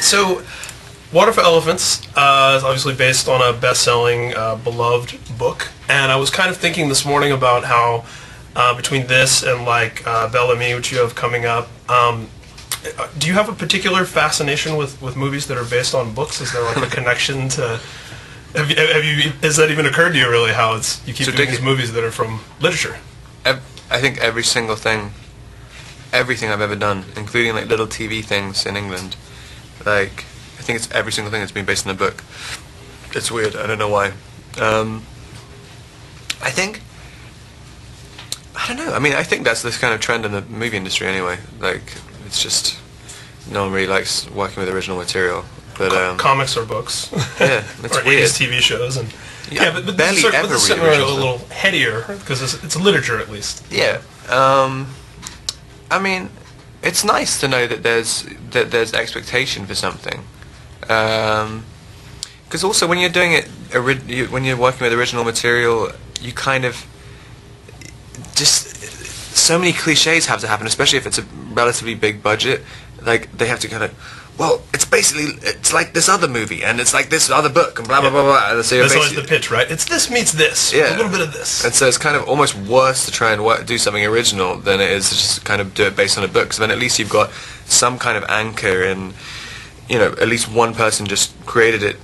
So, Water for Elephants is obviously based on a best-selling, beloved book, and I was kind of thinking this morning about how between this and like Bellamy, which you have coming up, do you have a particular fascination with movies that are based on books? Is there like a connection to? Have you? Has that even occurred to you really? How you keep doing these movies that are from literature? I think everything I've ever done, including like little TV things in England, like I think it's every single thing that's been based on a book. It's weird. I don't know why. I don't know. I mean, I think that's this kind of trend in the movie industry anyway. Like, it's just no one really likes working with original material. But comics or books. Yeah, it's or weird. 80s TV shows and but barely ever read read a little headier because it's literature at least. Yeah. I mean, it's nice to know that there's expectation for something. Because also when you're doing it, when you're working with original material, you kind of just so many cliches have to happen, especially if it's a relatively big budget. Like they have to kind of, well, it's like this other movie, and it's like this other book, and blah blah blah blah. And so that's always the pitch, right? It's this meets this, a little bit of this. And so it's kind of almost worse to try and do something original than it is to just kind of do it based on a book. So then at least you've got some kind of anchor in, at least one person just created it,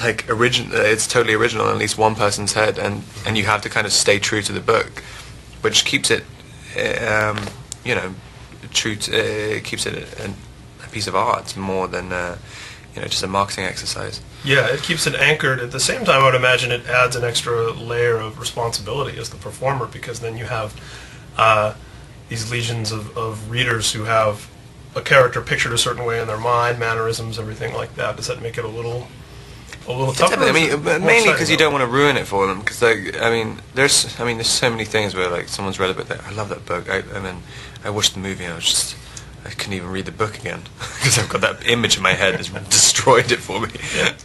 like it's totally original in at least one person's head, and you have to kind of stay true to the book, which keeps it, keeps it a piece of art more than just a marketing exercise. Yeah, it keeps it anchored. At the same time, I would imagine it adds an extra layer of responsibility as the performer, because then you have these legions of readers who have a character pictured a certain way in their mind, mannerisms, everything like that. Does that make it a little tougher? I mean, mainly because you don't want to ruin it for them. Because there's so many things where like someone's read a book, I love that book, and then I watched the movie and I couldn't even read the book again because I've got that image in my head that's destroyed it for me. Yeah.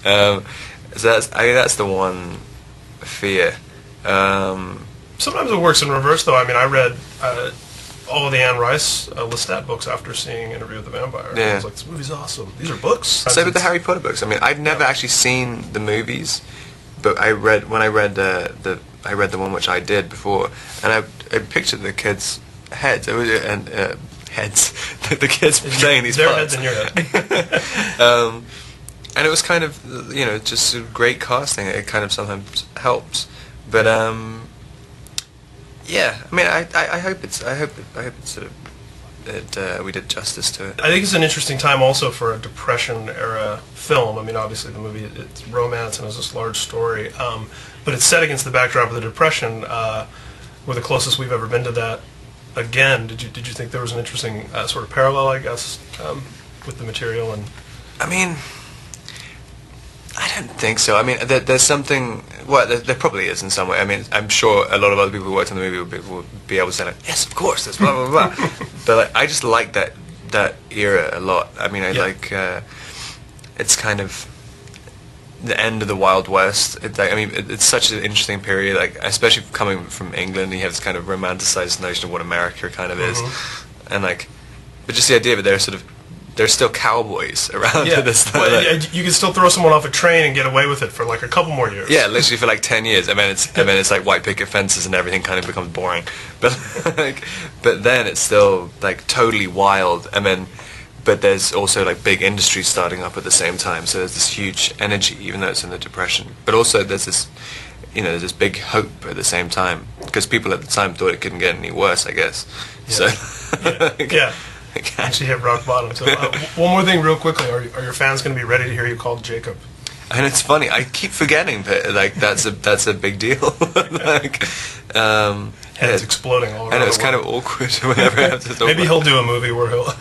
So that's the one fear. Sometimes it works in reverse, though. I mean, I read all of the Anne Rice Lestat books after seeing Interview with the Vampire. Yeah. I was like, this movie's awesome. These are books. So with the Harry Potter books, I mean, I'd never actually seen the movies, but I read the one which I did before, and I pictured the kids' heads and heads, the kids playing these parts. Their heads in your head. And it was kind of just a great casting. It kind of sometimes helps, but yeah. I mean, I hope we did justice to it. I think it's an interesting time also for a Depression era film. I mean, obviously the movie, it's romance and it's this large story, but it's set against the backdrop of the Depression. We're the closest we've ever been to that. Again, did you think there was an interesting sort of parallel, I guess, with the material? And I mean, I don't think so. I mean, there's something. Well, there probably is in some way. I mean, I'm sure a lot of other people who worked on the movie would be able to say, like, yes, of course, that's blah blah blah. But like, I just like that era a lot. I mean, I like it's kind of the end of the Wild West. It's such an interesting period, like especially coming from England. You have this kind of romanticized notion of what America kind of is, and like, but just the idea that there's still cowboys around to this time. Well, you can still throw someone off a train and get away with it for like a couple more years. Yeah, literally for like 10 years. I mean, it's like white picket fences and everything kind of becomes boring. But but then it's still like totally wild. But there's also like big industries starting up at the same time. So there's this huge energy, even though it's in the Depression. But also there's this, there's this big hope at the same time, because people at the time thought it couldn't get any worse, I guess. Yeah. So yeah. Actually hit rock bottom. So one more thing real quickly. Are your fans going to be ready to hear you called Jacob? And it's funny, I keep forgetting that like that's a big deal. Like Heads exploding all around. And it was kind of awkward whenever I have to talk Maybe he'll do a movie where he'll